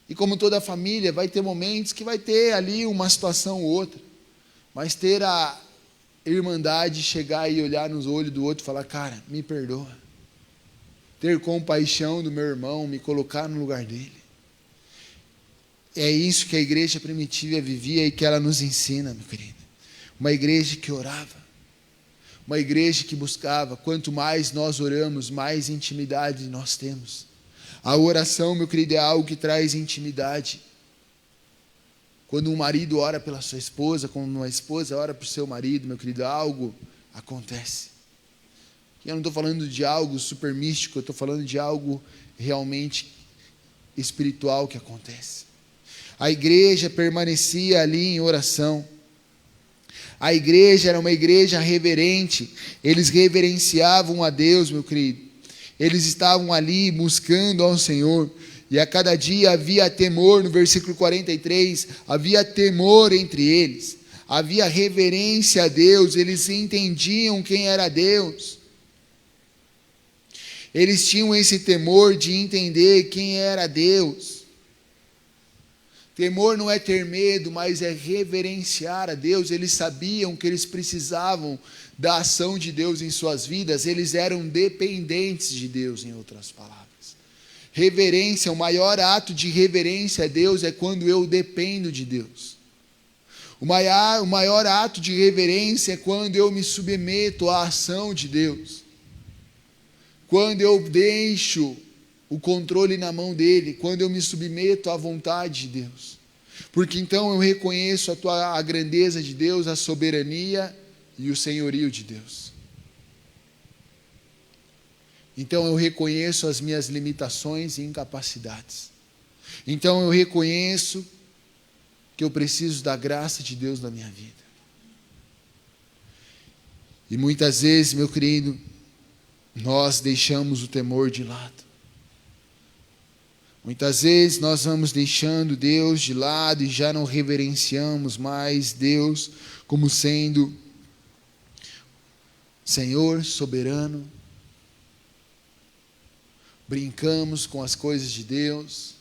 E como toda família, vai ter momentos que vai ter ali uma situação ou outra, mas ter a irmandade, chegar e olhar nos olhos do outro e falar, cara, me perdoa. Ter compaixão do meu irmão, me colocar no lugar dele. É isso que a igreja primitiva vivia e que ela nos ensina, meu querido. Uma igreja que orava, uma igreja que buscava. Quanto mais nós oramos, mais intimidade nós temos. A oração, meu querido, é algo que traz intimidade. Quando um marido ora pela sua esposa, quando uma esposa ora para o seu marido, meu querido, algo acontece. Eu não estou falando de algo super místico, eu estou falando de algo realmente espiritual que acontece. A igreja permanecia ali em oração. A igreja era uma igreja reverente. Eles reverenciavam a Deus, meu querido. Eles estavam ali buscando ao Senhor. E a cada dia havia temor, no versículo 43, havia temor entre eles. Havia reverência a Deus, eles entendiam quem era Deus. Eles tinham esse temor de entender quem era Deus. Temor não é ter medo, mas é reverenciar a Deus. Eles sabiam que eles precisavam da ação de Deus em suas vidas. Eles eram dependentes de Deus, em outras palavras. Reverência, o maior ato de reverência a Deus é quando eu dependo de Deus. O maior ato de reverência é quando eu me submeto à ação de Deus. Quando eu deixo o controle na mão dele, quando eu me submeto à vontade de Deus. Porque então eu reconheço a grandeza de Deus, a soberania e o senhorio de Deus. Então eu reconheço as minhas limitações e incapacidades. Então eu reconheço que eu preciso da graça de Deus na minha vida. E muitas vezes, meu querido, nós deixamos o temor de lado. Muitas vezes nós vamos deixando Deus de lado e já não reverenciamos mais Deus como sendo Senhor soberano. Brincamos com as coisas de Deus.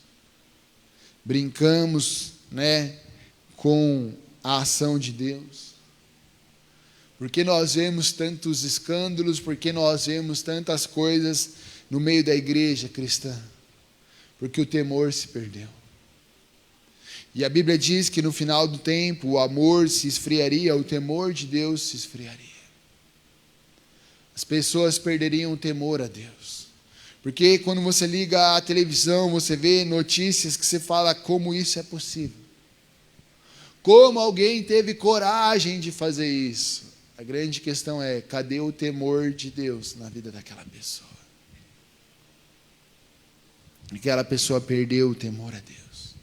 Brincamos, com a ação de Deus. Porque nós vemos tantos escândalos, porque nós vemos tantas coisas no meio da igreja cristã. Porque o temor se perdeu. E a Bíblia diz que no final do tempo o amor se esfriaria, o temor de Deus se esfriaria. As pessoas perderiam o temor a Deus. Porque quando você liga a televisão, você vê notícias que você fala como isso é possível. Como alguém teve coragem de fazer isso? A grande questão é, cadê o temor de Deus na vida daquela pessoa? Aquela pessoa perdeu o temor a Deus.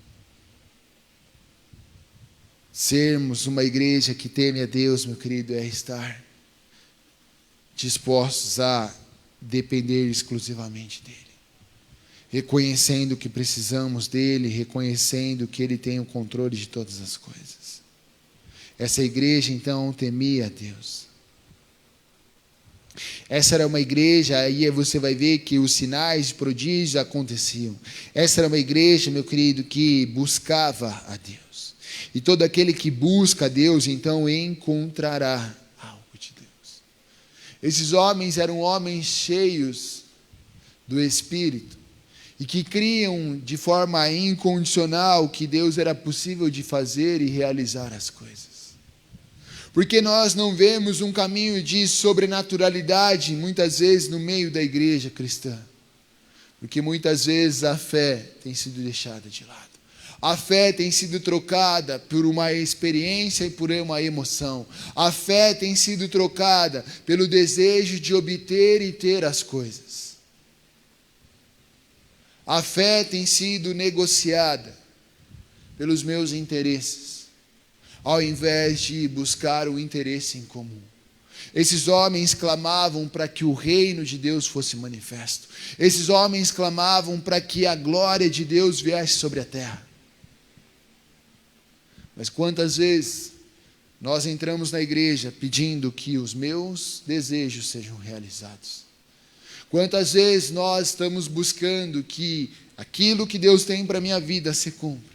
Sermos uma igreja que teme a Deus, meu querido, é estar dispostos a depender exclusivamente dEle. Reconhecendo que precisamos dEle, reconhecendo que Ele tem o controle de todas as coisas. Essa igreja, então, temia a Deus. Essa era uma igreja, aí você vai ver que os sinais e prodígios aconteciam. Essa era uma igreja, meu querido, que buscava a Deus. E todo aquele que busca a Deus, então encontrará algo de Deus. Esses homens eram homens cheios do Espírito e que criam de forma incondicional que Deus era possível de fazer e realizar as coisas. Porque nós não vemos um caminho de sobrenaturalidade, muitas vezes, no meio da igreja cristã. Porque muitas vezes a fé tem sido deixada de lado. A fé tem sido trocada por uma experiência e por uma emoção. A fé tem sido trocada pelo desejo de obter e ter as coisas. A fé tem sido negociada pelos meus interesses, ao invés de buscar o interesse em comum. Esses homens clamavam para que o reino de Deus fosse manifesto. Esses homens clamavam para que a glória de Deus viesse sobre a terra. Mas quantas vezes nós entramos na igreja pedindo que os meus desejos sejam realizados? Quantas vezes nós estamos buscando que aquilo que Deus tem para a minha vida se cumpra?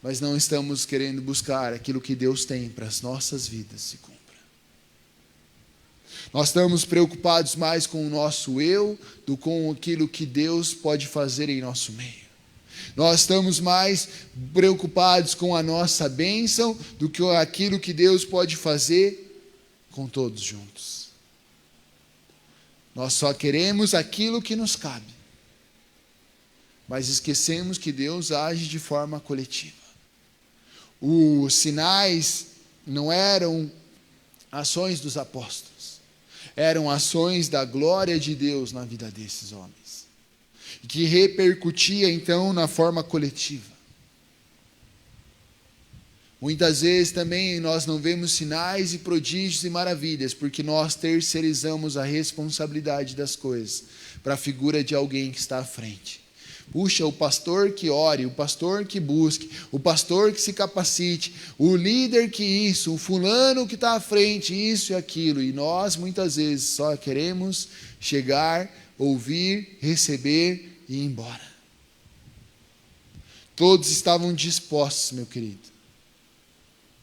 Mas não estamos querendo buscar aquilo que Deus tem para as nossas vidas se cumpra. Nós estamos preocupados mais com o nosso eu do que com aquilo que Deus pode fazer em nosso meio. Nós estamos mais preocupados com a nossa bênção do que aquilo que Deus pode fazer com todos juntos. Nós só queremos aquilo que nos cabe, mas esquecemos que Deus age de forma coletiva. Os sinais não eram ações dos apóstolos, eram ações da glória de Deus na vida desses homens, que repercutia então na forma coletiva. Muitas vezes também nós não vemos sinais e prodígios e maravilhas, porque nós terceirizamos a responsabilidade das coisas para a figura de alguém que está à frente. Puxa, o pastor que ore, o pastor que busque, o pastor que se capacite, o líder que isso, o fulano que está à frente, isso e aquilo. E nós muitas vezes só queremos chegar, ouvir, receber e ir embora. Todos estavam dispostos, meu querido,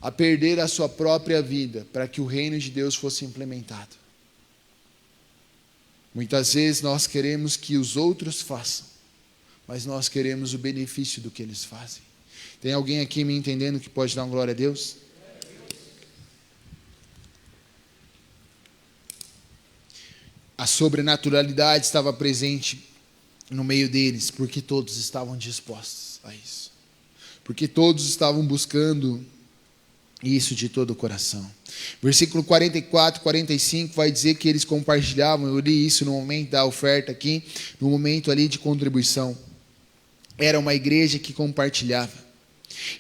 a perder a sua própria vida para que o reino de Deus fosse implementado. Muitas vezes nós queremos que os outros façam, mas nós queremos o benefício do que eles fazem. Tem alguém aqui me entendendo que pode dar uma glória a Deus? A sobrenaturalidade estava presente no meio deles, porque todos estavam dispostos a isso. Porque todos estavam buscando isso de todo o coração. Versículo 44, 45 vai dizer que eles compartilhavam. Eu li isso no momento da oferta aqui, no momento ali de contribuição. Era uma igreja que compartilhava.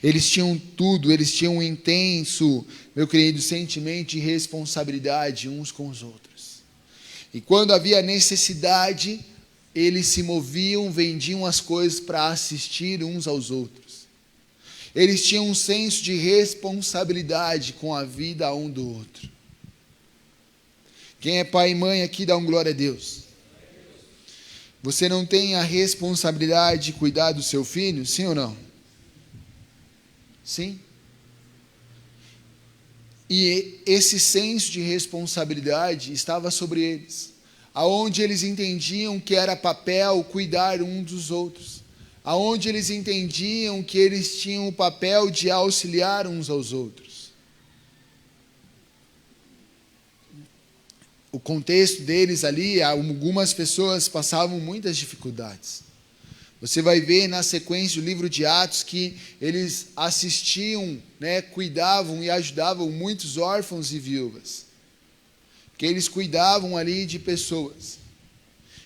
Eles tinham tudo, eles tinham um intenso, meu querido, sentimento de responsabilidade uns com os outros. E quando havia necessidade, eles se moviam, vendiam as coisas para assistir uns aos outros. Eles tinham um senso de responsabilidade com a vida um do outro. Quem é pai e mãe aqui, dá um glória a Deus. Você não tem a responsabilidade de cuidar do seu filho, sim ou não? Sim. E esse senso de responsabilidade estava sobre eles, aonde eles entendiam que era papel cuidar um dos outros. Aonde eles entendiam que eles tinham o papel de auxiliar uns aos outros. O contexto deles ali, algumas pessoas passavam muitas dificuldades. Você vai ver na sequência do livro de Atos que eles assistiam, cuidavam e ajudavam muitos órfãos e viúvas. Que eles cuidavam ali de pessoas.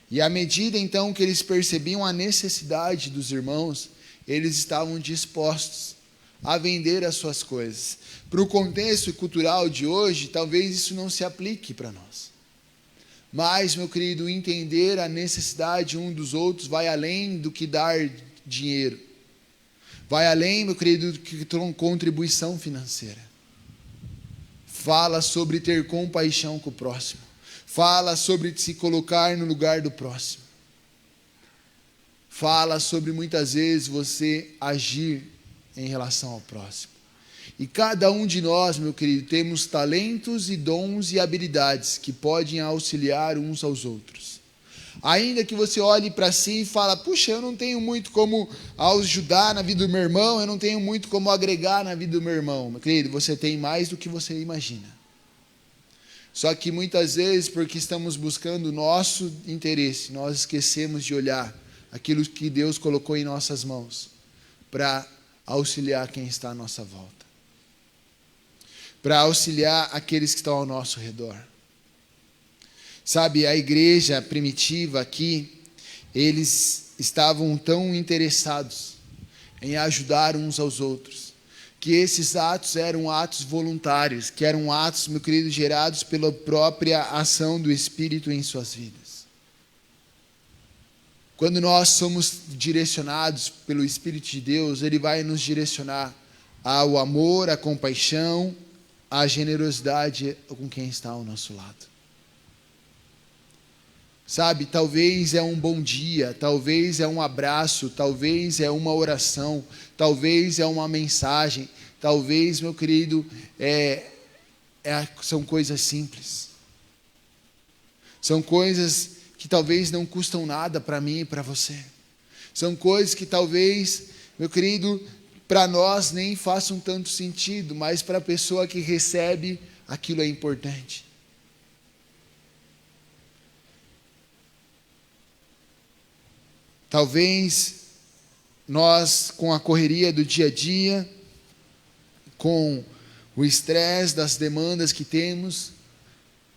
E à medida então que eles percebiam a necessidade dos irmãos, eles estavam dispostos a vender as suas coisas. Para o contexto cultural de hoje, talvez isso não se aplique para nós. Mas, meu querido, entender a necessidade um dos outros vai além do que dar dinheiro. Vai além, meu querido, do que contribuição financeira. Fala sobre ter compaixão com o próximo. Fala sobre se colocar no lugar do próximo. Fala sobre muitas vezes você agir em relação ao próximo. E cada um de nós, meu querido, temos talentos e dons e habilidades que podem auxiliar uns aos outros. Ainda que você olhe para si e fala, puxa, eu não tenho muito como ajudar na vida do meu irmão, eu não tenho muito como agregar na vida do meu irmão. Meu querido, você tem mais do que você imagina. Só que muitas vezes, porque estamos buscando o nosso interesse, nós esquecemos de olhar aquilo que Deus colocou em nossas mãos para auxiliar quem está à nossa volta. Para auxiliar aqueles que estão ao nosso redor. Sabe, a igreja primitiva aqui, eles estavam tão interessados em ajudar uns aos outros, que esses atos eram atos voluntários, que eram atos, meu querido, gerados pela própria ação do Espírito em suas vidas. Quando nós somos direcionados pelo Espírito de Deus, Ele vai nos direcionar ao amor, à compaixão, à generosidade com quem está ao nosso lado. Sabe, talvez é um bom dia, talvez é um abraço, talvez é uma oração, talvez é uma mensagem, talvez, meu querido, são coisas simples. São coisas que talvez não custam nada para mim e para você. São coisas que talvez, meu querido, para nós nem façam tanto sentido, mas para a pessoa que recebe, aquilo é importante. Talvez nós, com a correria do dia a dia, com o estresse das demandas que temos,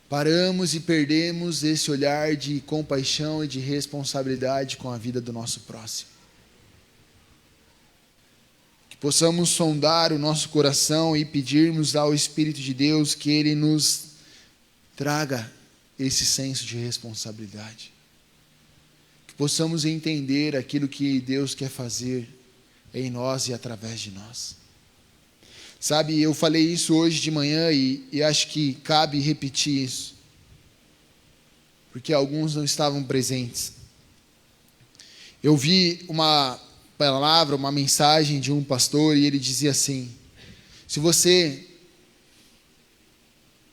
paramos e perdemos esse olhar de compaixão e de responsabilidade com a vida do nosso próximo. Que possamos sondar o nosso coração e pedirmos ao Espírito de Deus que Ele nos traga esse senso de responsabilidade. Possamos entender aquilo que Deus quer fazer em nós e através de nós. Sabe, eu falei isso hoje de manhã e acho que cabe repetir isso, porque alguns não estavam presentes. Eu vi uma palavra, uma mensagem de um pastor e ele dizia assim: se você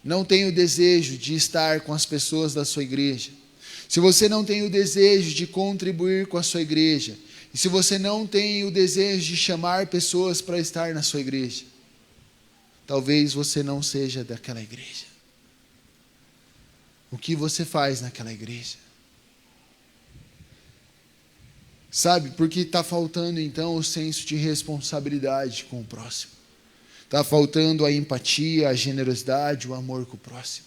não tem o desejo de estar com as pessoas da sua igreja, se você não tem o desejo de contribuir com a sua igreja, e se você não tem o desejo de chamar pessoas para estar na sua igreja, talvez você não seja daquela igreja. O que você faz naquela igreja? Sabe, porque está faltando então o senso de responsabilidade com o próximo. Está faltando a empatia, a generosidade, o amor com o próximo.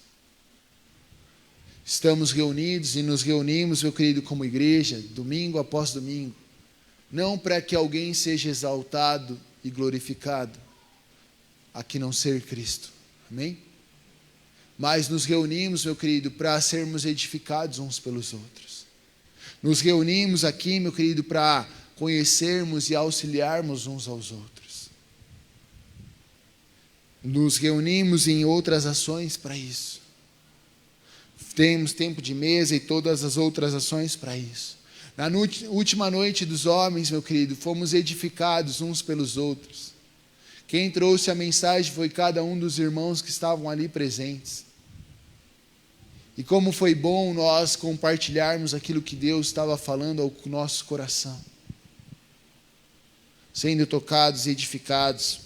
Estamos reunidos e nos reunimos, meu querido, como igreja, domingo após domingo, não para que alguém seja exaltado e glorificado, a que não ser Cristo. Amém? Mas nos reunimos, meu querido, para sermos edificados uns pelos outros. Nos reunimos aqui, meu querido, para conhecermos e auxiliarmos uns aos outros. Nos reunimos em outras ações para isso. Temos tempo de mesa e todas as outras ações para isso. Na última noite dos homens, meu querido, fomos edificados uns pelos outros. Quem trouxe a mensagem foi cada um dos irmãos que estavam ali presentes. E como foi bom nós compartilharmos aquilo que Deus estava falando ao nosso coração. Sendo tocados e edificados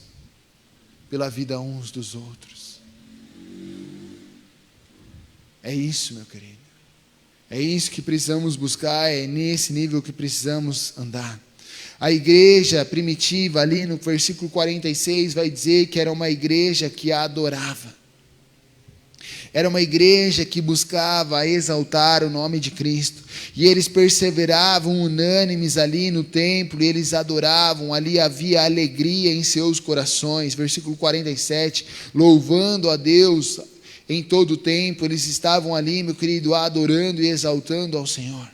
pela vida uns dos outros. É isso, meu querido. É isso que precisamos buscar, é nesse nível que precisamos andar. A igreja primitiva, ali no versículo 46, vai dizer que era uma igreja que a adorava. Era uma igreja que buscava exaltar o nome de Cristo. E eles perseveravam unânimes ali no templo, e eles adoravam, ali havia alegria em seus corações. Versículo 47, louvando a Deus em todo o tempo, eles estavam ali, meu querido, adorando e exaltando ao Senhor.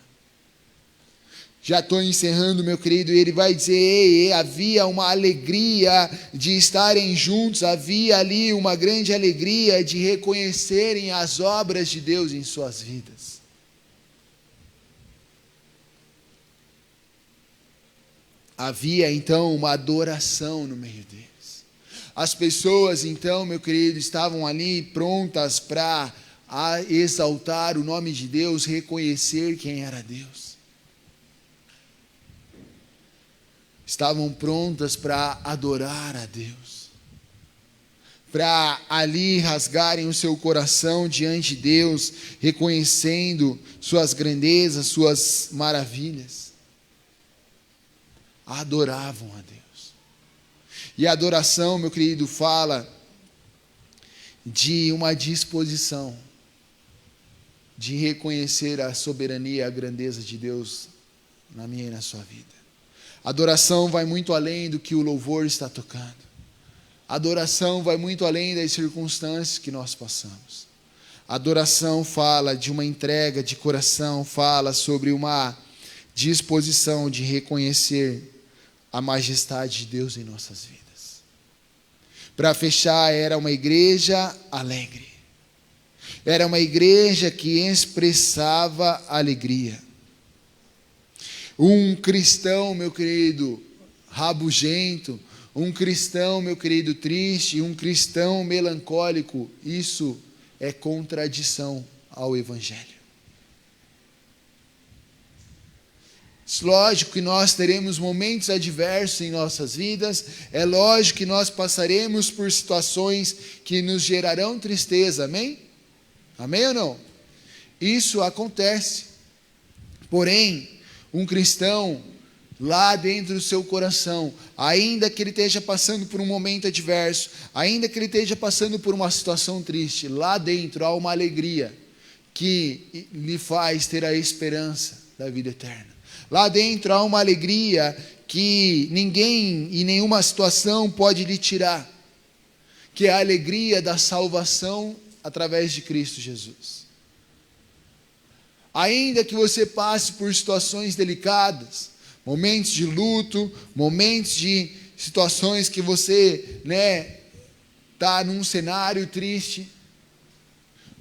Já estou encerrando, meu querido, e ele vai dizer, havia uma alegria de estarem juntos, havia ali uma grande alegria de reconhecerem as obras de Deus em suas vidas. Havia então uma adoração no meio deles. As pessoas então, meu querido, estavam ali prontas para exaltar o nome de Deus, reconhecer quem era Deus. Estavam prontas para adorar a Deus, para ali rasgarem o seu coração diante de Deus, reconhecendo suas grandezas, suas maravilhas. Adoravam a Deus. E a adoração, meu querido, fala de uma disposição de reconhecer a soberania e a grandeza de Deus na minha e na sua vida. Adoração vai muito além do que o louvor está tocando. Adoração vai muito além das circunstâncias que nós passamos. Adoração fala de uma entrega de coração, fala sobre uma disposição de reconhecer a majestade de Deus em nossas vidas. Para fechar, era uma igreja alegre. Era uma igreja que expressava alegria. Um cristão, meu querido, rabugento, um cristão, meu querido, triste, um cristão melancólico, isso é contradição ao Evangelho. Lógico que nós teremos momentos adversos em nossas vidas, é lógico que nós passaremos por situações que nos gerarão tristeza, amém? Amém ou não? Isso acontece. Porém, um cristão, lá dentro do seu coração, ainda que ele esteja passando por um momento adverso, ainda que ele esteja passando por uma situação triste, lá dentro há uma alegria que lhe faz ter a esperança da vida eterna. Lá dentro há uma alegria que ninguém e nenhuma situação pode lhe tirar, que é a alegria da salvação através de Cristo Jesus. Ainda que você passe por situações delicadas, momentos de luto, momentos de situações que você, está num cenário triste,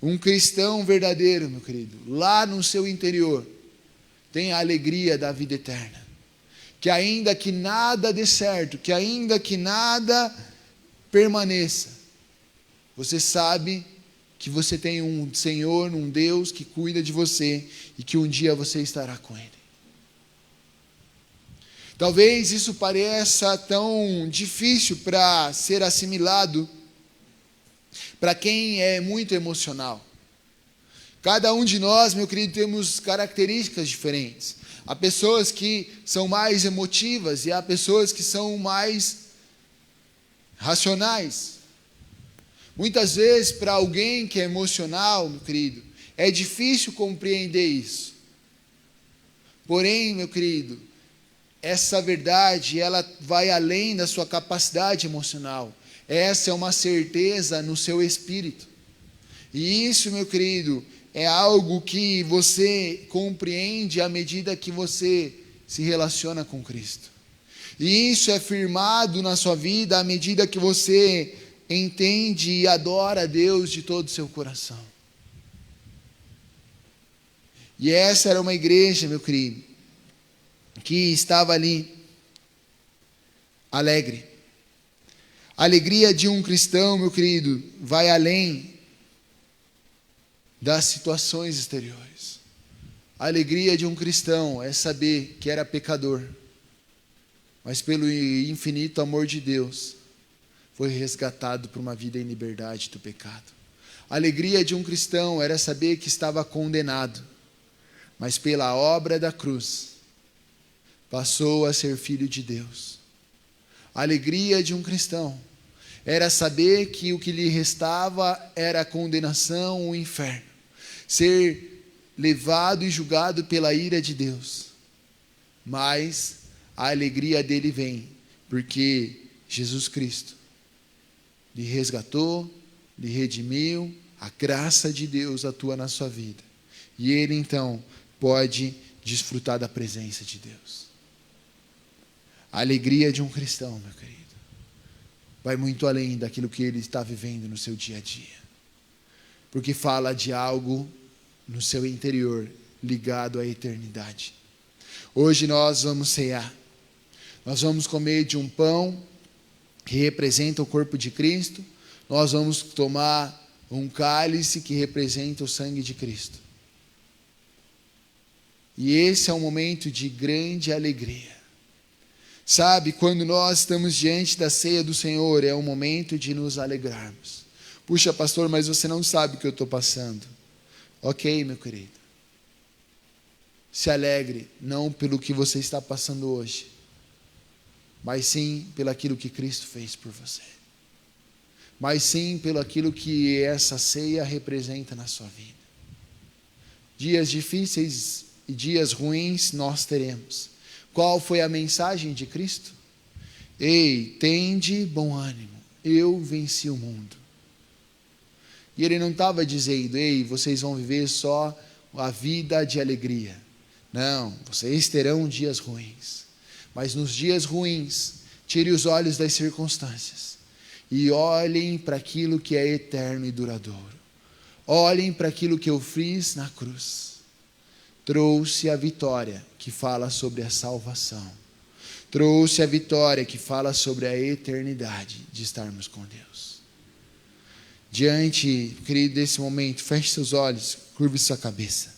um cristão verdadeiro, meu querido, lá no seu interior, tem a alegria da vida eterna. Que ainda que nada dê certo, que ainda que nada permaneça, você sabe que você tem um Senhor, um Deus que cuida de você e que um dia você estará com Ele. Talvez isso pareça tão difícil para ser assimilado para quem é muito emocional. Cada um de nós, meu querido, temos características diferentes. Há pessoas que são mais emotivas e há pessoas que são mais racionais. Muitas vezes, para alguém que é emocional, meu querido, é difícil compreender isso. Porém, meu querido, essa verdade, ela vai além da sua capacidade emocional. Essa é uma certeza no seu espírito. E isso, meu querido, é algo que você compreende à medida que você se relaciona com Cristo. E isso é firmado na sua vida à medida que você entende e adora a Deus de todo o seu coração. E essa era uma igreja, meu querido, que estava ali, alegre. A alegria de um cristão, meu querido, vai além das situações exteriores. A alegria de um cristão é saber que era pecador, mas pelo infinito amor de Deus, foi resgatado por uma vida em liberdade do pecado. A alegria de um cristão era saber que estava condenado, mas pela obra da cruz, passou a ser filho de Deus. A alegria de um cristão era saber que o que lhe restava era a condenação, o inferno. Ser levado e julgado pela ira de Deus. Mas a alegria dele vem, porque Jesus Cristo lhe resgatou, lhe redimiu, a graça de Deus atua na sua vida. E ele então pode desfrutar da presença de Deus. A alegria de um cristão, meu querido, vai muito além daquilo que ele está vivendo no seu dia a dia. Porque fala de algo no seu interior, ligado à eternidade. Hoje nós vamos cear. Nós vamos comer de um pão que representa o corpo de Cristo. Nós vamos tomar um cálice que representa o sangue de Cristo. E esse é um momento de grande alegria. Sabe, quando nós estamos diante da ceia do Senhor, é um momento de nos alegrarmos. Puxa, pastor, mas você não sabe o que eu estou passando. Ok, meu querido. Se alegre, não pelo que você está passando hoje, mas sim pelo aquilo que Cristo fez por você. Mas sim pelo aquilo que essa ceia representa na sua vida. Dias difíceis e dias ruins nós teremos. Qual foi a mensagem de Cristo? Ei, tende bom ânimo, eu venci o mundo. E ele não estava dizendo, ei, vocês vão viver só a vida de alegria. Não, vocês terão dias ruins. Mas nos dias ruins, tire os olhos das circunstâncias e olhem para aquilo que é eterno e duradouro. Olhem para aquilo que eu fiz na cruz. Trouxe a vitória que fala sobre a salvação. Trouxe a vitória que fala sobre a eternidade de estarmos com Deus. Diante, querido, desse momento, feche seus olhos, curve sua cabeça.